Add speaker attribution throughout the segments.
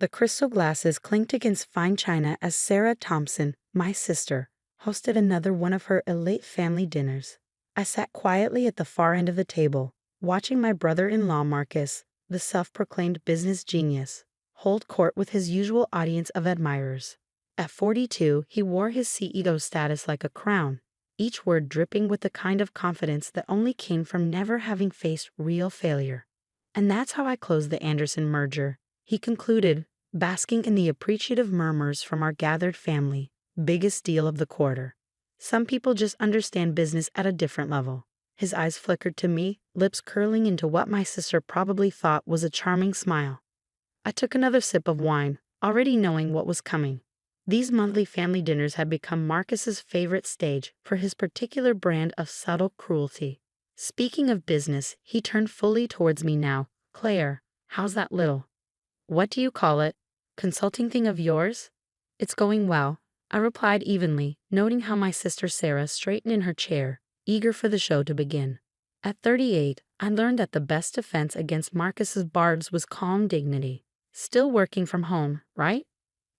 Speaker 1: The crystal glasses clinked against fine china as Sarah Thompson, my sister, hosted another one of her elite family dinners. I sat quietly at the far end of the table, watching my brother-in-law Marcus, the self-proclaimed business genius, hold court with his usual audience of admirers. At 42, he wore his CEO status like a crown, each word dripping with the kind of confidence that only came from never having faced real failure. And that's how I closed the Anderson merger, he concluded, basking in the appreciative murmurs from our gathered family. Biggest deal of the quarter. Some people just understand business at a different level. His eyes flickered to me, lips curling into what my sister probably thought was a charming smile. I took another sip of wine, already knowing what was coming. These monthly family dinners had become Marcus's favorite stage for his particular brand of subtle cruelty. Speaking of business, he turned fully towards me now. Claire, how's that little, what do you call it, consulting thing of yours? It's going well, I replied evenly, noting how my sister Sarah straightened in her chair, eager for the show to begin. At 38, I learned that the best defense against Marcus's barbs was calm dignity. Still working from home, right?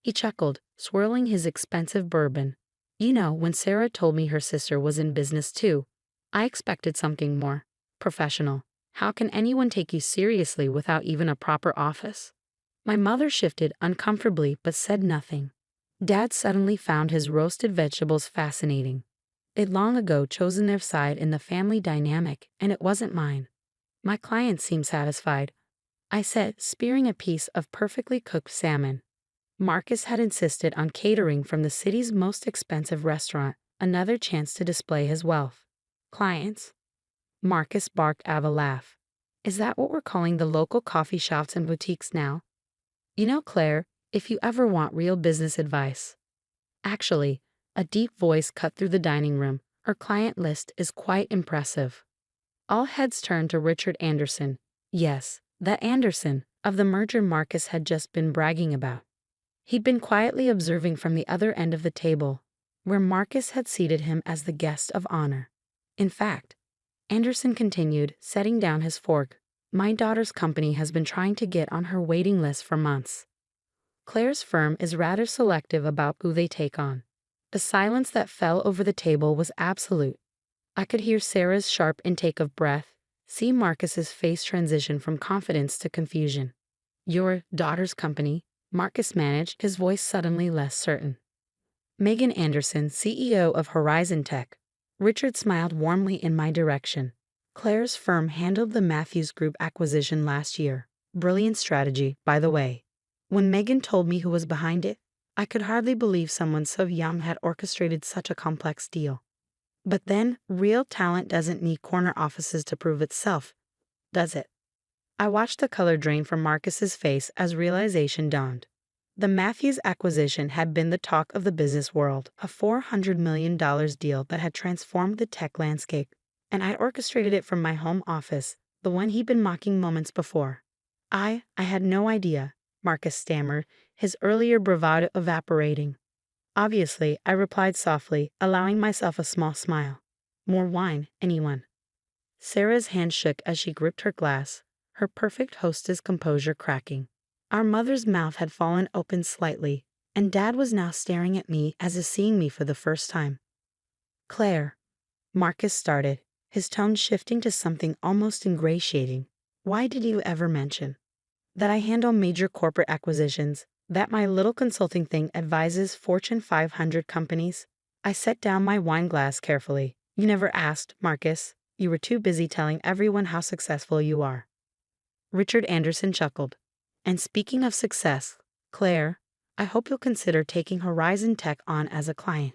Speaker 1: He chuckled, swirling his expensive bourbon. You know, when Sarah told me her sister was in business too, I expected something more professional. How can anyone take you seriously without even a proper office? My mother shifted uncomfortably but said nothing. Dad suddenly found his roasted vegetables fascinating. They'd long ago chosen their side in the family dynamic, and it wasn't mine. My client seemed satisfied, I said, spearing a piece of perfectly cooked salmon. Marcus had insisted on catering from the city's most expensive restaurant, another chance to display his wealth. Clients? Marcus barked out of a laugh. Is that what we're calling the local coffee shops and boutiques now? You know, Claire, if you ever want real business advice. Actually, a deep voice cut through the dining room. Our client list is quite impressive. All heads turned to Richard Anderson. Yes, that Anderson, of the merger Marcus had just been bragging about. He'd been quietly observing from the other end of the table, where Marcus had seated him as the guest of honor. In fact, Anderson continued, setting down his fork, my daughter's company has been trying to get on her waiting list for months. Claire's firm is rather selective about who they take on. The silence that fell over the table was absolute. I could hear Sarah's sharp intake of breath, see Marcus's face transition from confidence to confusion. Your daughter's company, Marcus managed, his voice suddenly less certain. Megan Anderson, CEO of Horizon Tech. Richard smiled warmly in my direction. Claire's firm handled the Matthews Group acquisition last year. Brilliant strategy, by the way. When Megan told me who was behind it, I could hardly believe someone so young had orchestrated such a complex deal. But then, real talent doesn't need corner offices to prove itself, does it? I watched the color drain from Marcus's face as realization dawned. The Matthews acquisition had been the talk of the business world, a $400 million deal that had transformed the tech landscape, and I'd orchestrated it from my home office, the one he'd been mocking moments before. I had no idea, Marcus stammered, his earlier bravado evaporating. Obviously, I replied softly, allowing myself a small smile. More wine, anyone? Sarah's hand shook as she gripped her glass, her perfect hostess composure cracking. Our mother's mouth had fallen open slightly, and Dad was now staring at me as if seeing me for the first time. Claire, Marcus started, his tone shifting to something almost ingratiating. Why did you ever mention that I handle major corporate acquisitions, that my little consulting thing advises Fortune 500 companies? I set down my wine glass carefully. You never asked, Marcus. You were too busy telling everyone how successful you are. Richard Anderson chuckled. And speaking of success, Claire, I hope you'll consider taking Horizon Tech on as a client.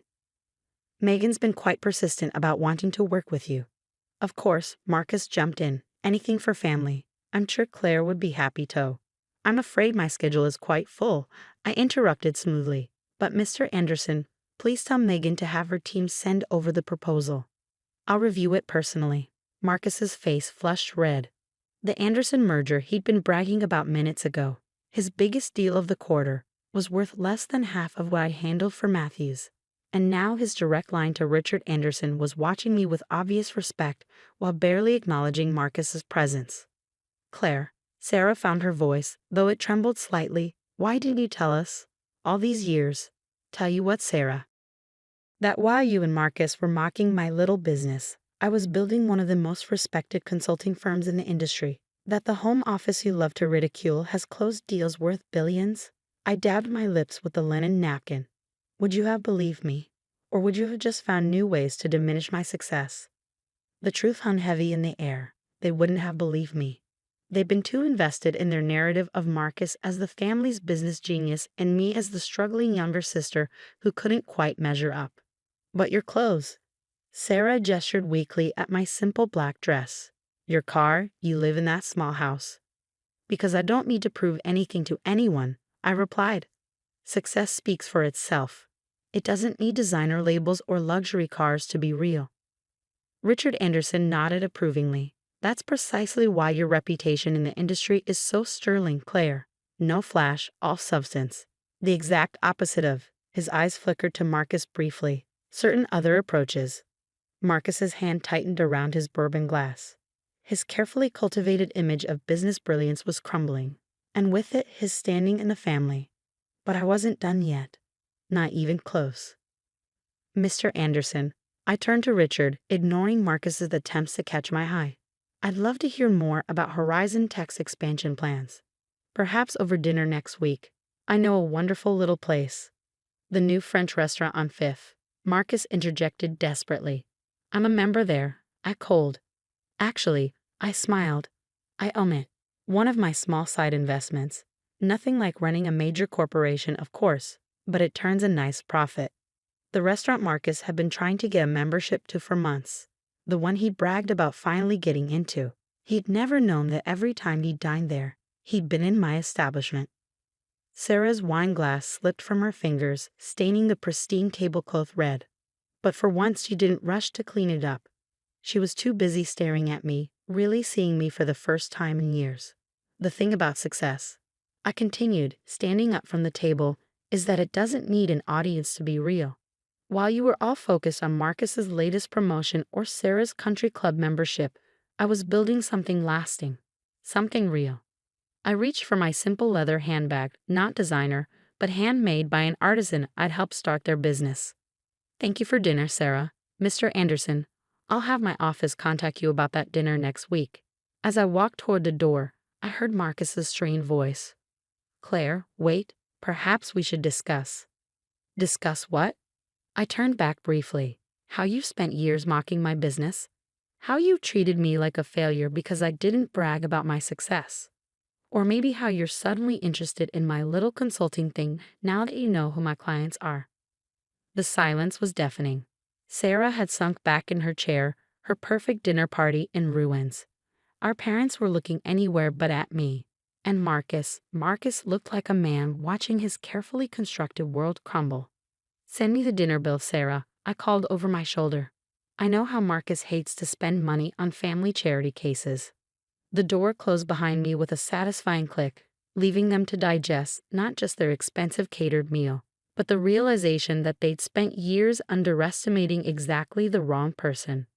Speaker 1: Megan's been quite persistent about wanting to work with you. Of course, Marcus jumped in. Anything for family. I'm sure Claire would be happy to. I'm afraid my schedule is quite full, I interrupted smoothly. But Mr. Anderson, please tell Megan to have her team send over the proposal. I'll review it personally. Marcus's face flushed red. The Anderson merger he'd been bragging about minutes ago, his biggest deal of the quarter, was worth less than half of what I handled for Matthews. And now his direct line to Richard Anderson was watching me with obvious respect while barely acknowledging Marcus's presence. Claire, Sarah found her voice, though it trembled slightly, Why didn't you tell us? All these years. Tell you what, Sarah. That while you and Marcus were mocking my little business, I was building one of the most respected consulting firms in the industry. That the home office you love to ridicule has closed deals worth billions? I dabbed my lips with the linen napkin. Would you have believed me? Or would you have just found new ways to diminish my success? The truth hung heavy in the air. They wouldn't have believed me. They'd been too invested in their narrative of Marcus as the family's business genius and me as the struggling younger sister who couldn't quite measure up. But your clothes. Sarah gestured weakly at my simple black dress. Your car, you live in that small house. Because I don't need to prove anything to anyone, I replied. Success speaks for itself. It doesn't need designer labels or luxury cars to be real. Richard Anderson nodded approvingly. That's precisely why your reputation in the industry is so sterling, Claire. No flash, all substance. The exact opposite of. His eyes flickered to Marcus briefly. Certain other approaches. Marcus's hand tightened around his bourbon glass. His carefully cultivated image of business brilliance was crumbling, and with it his standing in the family. But I wasn't done yet. Not even close. Mr. Anderson, I turned to Richard, ignoring Marcus's attempts to catch my eye. I'd love to hear more about Horizon Tech's expansion plans. Perhaps over dinner next week. I know a wonderful little place. The new French restaurant on Fifth. Marcus interjected desperately. I'm a member there. I cold. Actually, I smiled. I own it. One of my small side investments. Nothing like running a major corporation, of course, but it turns a nice profit. The restaurant Marcus had been trying to get a membership to for months. The one he bragged about finally getting into. He'd never known that every time he dined there, he'd been in my establishment. Sarah's wine glass slipped from her fingers, staining the pristine tablecloth red. But for once she didn't rush to clean it up. She was too busy staring at me, really seeing me for the first time in years. The thing about success, I continued, standing up from the table, is that it doesn't need an audience to be real. While you were all focused on Marcus's latest promotion or Sarah's country club membership, I was building something lasting, something real. I reached for my simple leather handbag, not designer, but handmade by an artisan I'd helped start their business. Thank you for dinner, Sarah. Mr. Anderson, I'll have my office contact you about that dinner next week. As I walked toward the door, I heard Marcus's strained voice. Claire, wait, perhaps we should discuss. Discuss what? I turned back briefly. How you spent years mocking my business? How you treated me like a failure because I didn't brag about my success? Or maybe how you're suddenly interested in my little consulting thing now that you know who my clients are. The silence was deafening. Sarah had sunk back in her chair, her perfect dinner party in ruins. Our parents were looking anywhere but at me. And Marcus looked like a man watching his carefully constructed world crumble. Send me the dinner bill, Sarah, I called over my shoulder. I know how Marcus hates to spend money on family charity cases. The door closed behind me with a satisfying click, leaving them to digest not just their expensive catered meal, but the realization that they'd spent years underestimating exactly the wrong person.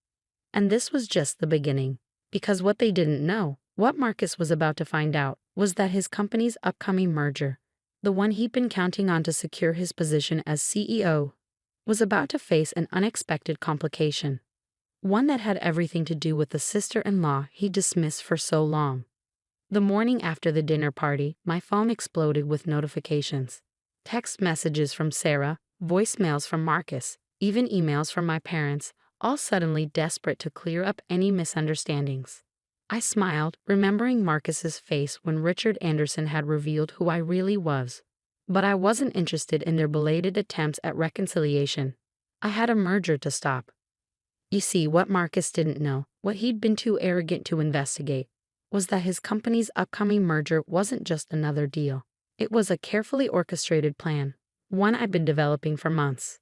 Speaker 1: And this was just the beginning, because what they didn't know, what Marcus was about to find out, was that his company's upcoming merger, the one he'd been counting on to secure his position as CEO, was about to face an unexpected complication. One that had everything to do with the sister-in-law he dismissed for so long. The morning after the dinner party, my phone exploded with notifications. Text messages from Sarah, voicemails from Marcus, even emails from my parents, all suddenly desperate to clear up any misunderstandings. I smiled, remembering Marcus's face when Richard Anderson had revealed who I really was. But I wasn't interested in their belated attempts at reconciliation. I had a merger to stop. You see, what Marcus didn't know, what he'd been too arrogant to investigate, was that his company's upcoming merger wasn't just another deal. It was a carefully orchestrated plan, one I'd been developing for months.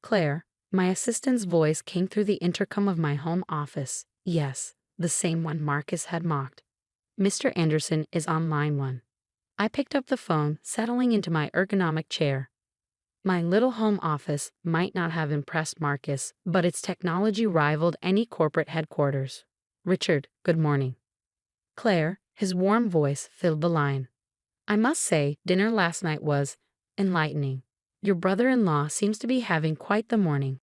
Speaker 1: Claire, my assistant's voice came through the intercom of my home office. Yes, the same one Marcus had mocked. Mr. Anderson is on line 1. I picked up the phone, settling into my ergonomic chair. My little home office might not have impressed Marcus, but its technology rivaled any corporate headquarters. Richard, good morning. Claire, his warm voice filled the line. I must say, dinner last night was enlightening. Your brother-in-law seems to be having quite the morning.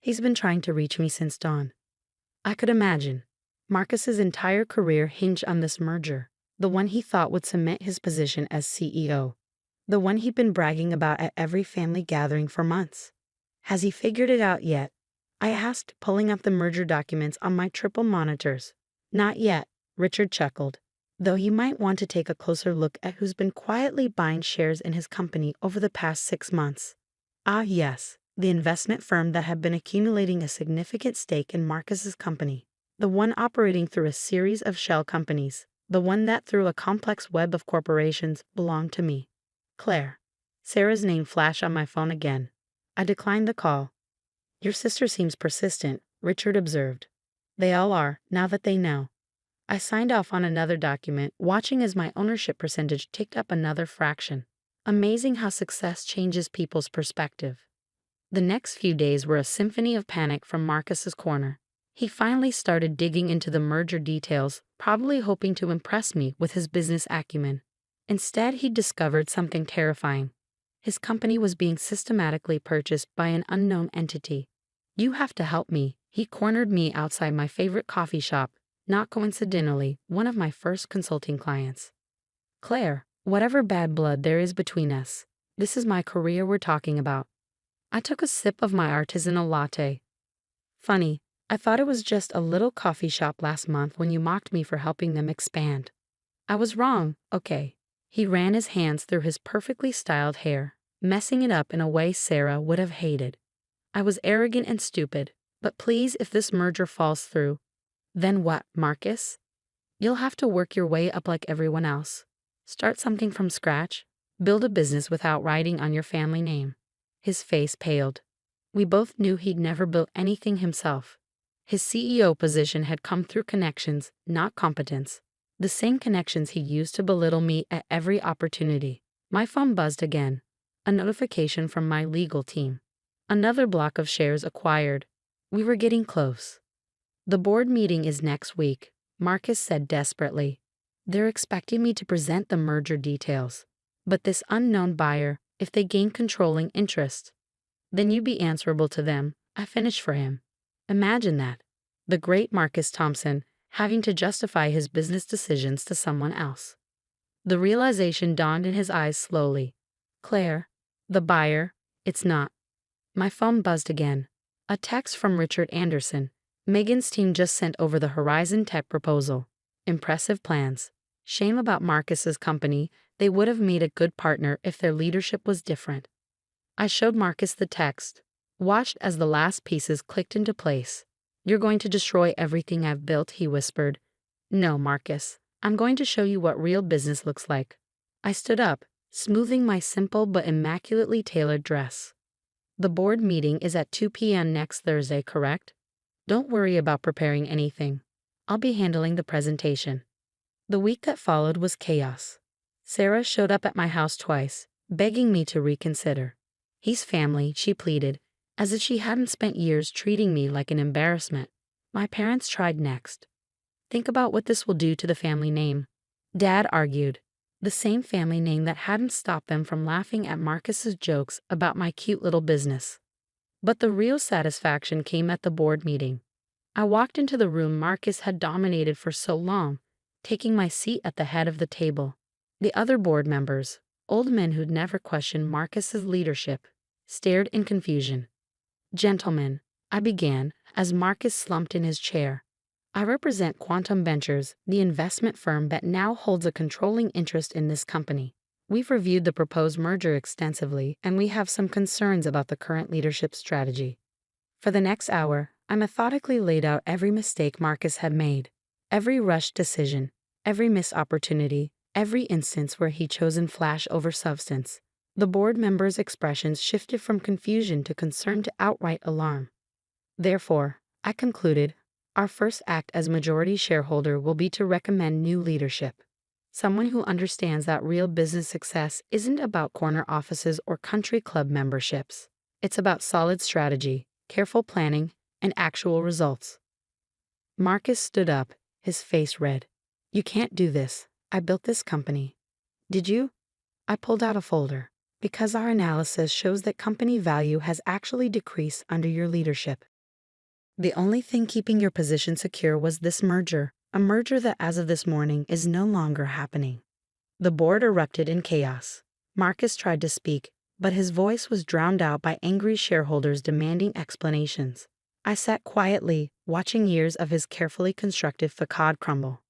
Speaker 1: He's been trying to reach me since dawn. I could imagine. Marcus's entire career hinged on this merger, the one he thought would cement his position as CEO, the one he'd been bragging about at every family gathering for months. Has he figured it out yet? I asked, pulling up the merger documents on my triple monitors. Not yet, Richard chuckled, though he might want to take a closer look at who's been quietly buying shares in his company over the past 6 months. Ah, yes, the investment firm that had been accumulating a significant stake in Marcus's company, the one operating through a series of shell companies, the one that through a complex web of corporations belonged to me. Claire. Sarah's name flashed on my phone again. I declined the call. Your sister seems persistent, Richard observed. They all are, now that they know. I signed off on another document, watching as my ownership percentage ticked up another fraction. Amazing how success changes people's perspective. The next few days were a symphony of panic from Marcus's corner. He finally started digging into the merger details, probably hoping to impress me with his business acumen. Instead, he discovered something terrifying. His company was being systematically purchased by an unknown entity. You have to help me. He cornered me outside my favorite coffee shop, not coincidentally, one of my first consulting clients. Claire, whatever bad blood there is between us, this is my career we're talking about. I took a sip of my artisanal latte. Funny, I thought it was just a little coffee shop last month when you mocked me for helping them expand. I was wrong, okay. He ran his hands through his perfectly styled hair, messing it up in a way Sarah would have hated. I was arrogant and stupid, but please, if this merger falls through, then what, Marcus? You'll have to work your way up like everyone else. Start something from scratch. Build a business without writing on your family name. His face paled. We both knew he'd never built anything himself. His CEO position had come through connections, not competence. The same connections he used to belittle me at every opportunity. My phone buzzed again. A notification from my legal team. Another block of shares acquired. We were getting close. The board meeting is next week, Marcus said desperately. They're expecting me to present the merger details. But this unknown buyer, if they gain controlling interest, then you'd be answerable to them. I finished for him. Imagine that. The great Marcus Thompson having to justify his business decisions to someone else. The realization dawned in his eyes slowly. Claire, the buyer, it's not. My phone buzzed again. A text from Richard Anderson. Megan's team just sent over the Horizon Tech proposal. Impressive plans. Shame about Marcus's company. They would have made a good partner if their leadership was different. I showed Marcus the text, watched as the last pieces clicked into place. You're going to destroy everything I've built, he whispered. No, Marcus. I'm going to show you what real business looks like. I stood up, smoothing my simple but immaculately tailored dress. The board meeting is at 2 p.m. next Thursday, correct? Don't worry about preparing anything. I'll be handling the presentation. The week that followed was chaos. Sarah showed up at my house twice, begging me to reconsider. He's family, she pleaded, as if she hadn't spent years treating me like an embarrassment. My parents tried next. Think about what this will do to the family name. Dad argued. The same family name that hadn't stopped them from laughing at Marcus's jokes about my cute little business. But the real satisfaction came at the board meeting. I walked into the room Marcus had dominated for so long, taking my seat at the head of the table. The other board members, old men who'd never questioned Marcus's leadership, stared in confusion. Gentlemen, I began, as Marcus slumped in his chair. I represent Quantum Ventures, the investment firm that now holds a controlling interest in this company. We've reviewed the proposed merger extensively, and we have some concerns about the current leadership strategy. For the next hour, I methodically laid out every mistake Marcus had made, every rushed decision, every missed opportunity, every instance where he'd chosen flash over substance. The board members' expressions shifted from confusion to concern to outright alarm. Therefore, I concluded, our first act as majority shareholder will be to recommend new leadership. Someone who understands that real business success isn't about corner offices or country club memberships. It's about solid strategy, careful planning, and actual results. Marcus stood up, his face red. You can't do this. I built this company. Did you? I pulled out a folder. Because our analysis shows that company value has actually decreased under your leadership. The only thing keeping your position secure was this merger, a merger that as of this morning is no longer happening. The board erupted in chaos. Marcus tried to speak, but his voice was drowned out by angry shareholders demanding explanations. I sat quietly, watching years of his carefully constructed facade crumble.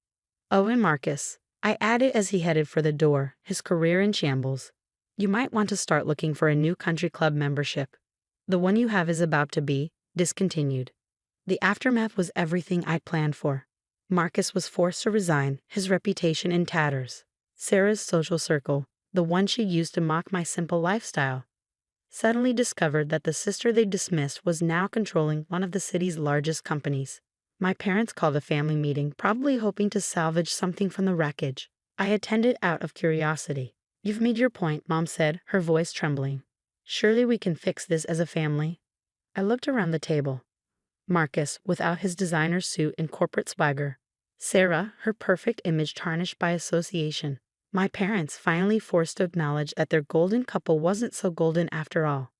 Speaker 1: Oh, and Marcus, I added as he headed for the door, his career in shambles. You might want to start looking for a new country club membership. The one you have is about to be discontinued. The aftermath was everything I'd planned for. Marcus was forced to resign, his reputation in tatters. Sarah's social circle, the one she used to mock my simple lifestyle, suddenly discovered that the sister they dismissed was now controlling one of the city's largest companies. My parents called a family meeting, probably hoping to salvage something from the wreckage. I attended out of curiosity. You've made your point, Mom said, her voice trembling. Surely we can fix this as a family. I looked around the table. Marcus, without his designer suit and corporate swagger. Sarah, her perfect image tarnished by association. My parents, finally forced to acknowledge that their golden couple wasn't so golden after all.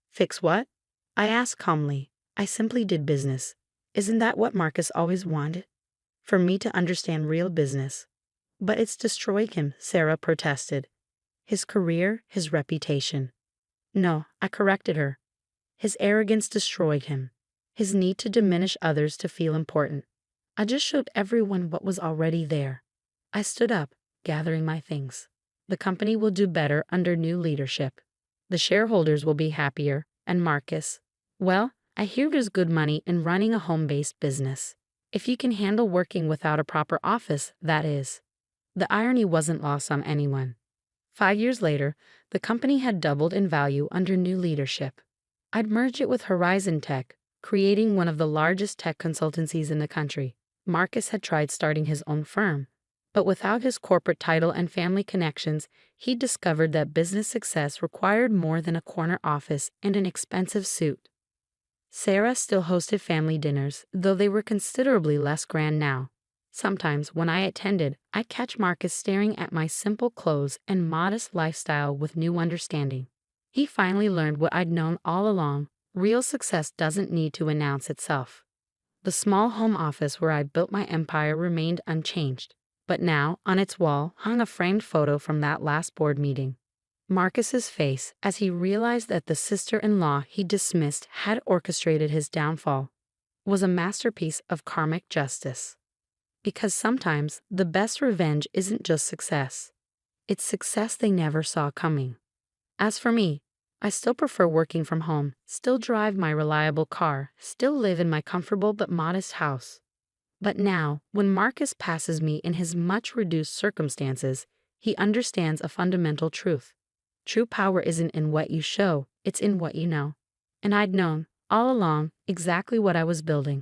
Speaker 1: Fix what? I asked calmly. I simply did business. Isn't that what Marcus always wanted? For me to understand real business. But it's destroyed him, Sarah protested. His career, his reputation. No, I corrected her. His arrogance destroyed him. His need to diminish others to feel important. I just showed everyone what was already there. I stood up, gathering my things. The company will do better under new leadership. The shareholders will be happier, and Marcus, well, I hear there's good money in running a home-based business. If you can handle working without a proper office, that is. The irony wasn't lost on anyone. 5 years later, the company had doubled in value under new leadership. I'd merged it with Horizon Tech, creating one of the largest tech consultancies in the country. Marcus had tried starting his own firm, but without his corporate title and family connections, he discovered that business success required more than a corner office and an expensive suit. Sarah still hosted family dinners, though they were considerably less grand now. Sometimes, when I attended, I'd catch Marcus staring at my simple clothes and modest lifestyle with new understanding. He finally learned what I'd known all along: real success doesn't need to announce itself. The small home office where I built my empire remained unchanged, but now, on its wall, hung a framed photo from that last board meeting. Marcus's face, as he realized that the sister-in-law he dismissed had orchestrated his downfall, was a masterpiece of karmic justice. Because sometimes the best revenge isn't just success. It's success they never saw coming. As for me, I still prefer working from home, still drive my reliable car, still live in my comfortable but modest house. But now, when Marcus passes me in his much reduced circumstances, he understands a fundamental truth. True power isn't in what you show, it's in what you know. And I'd known, all along, exactly what I was building.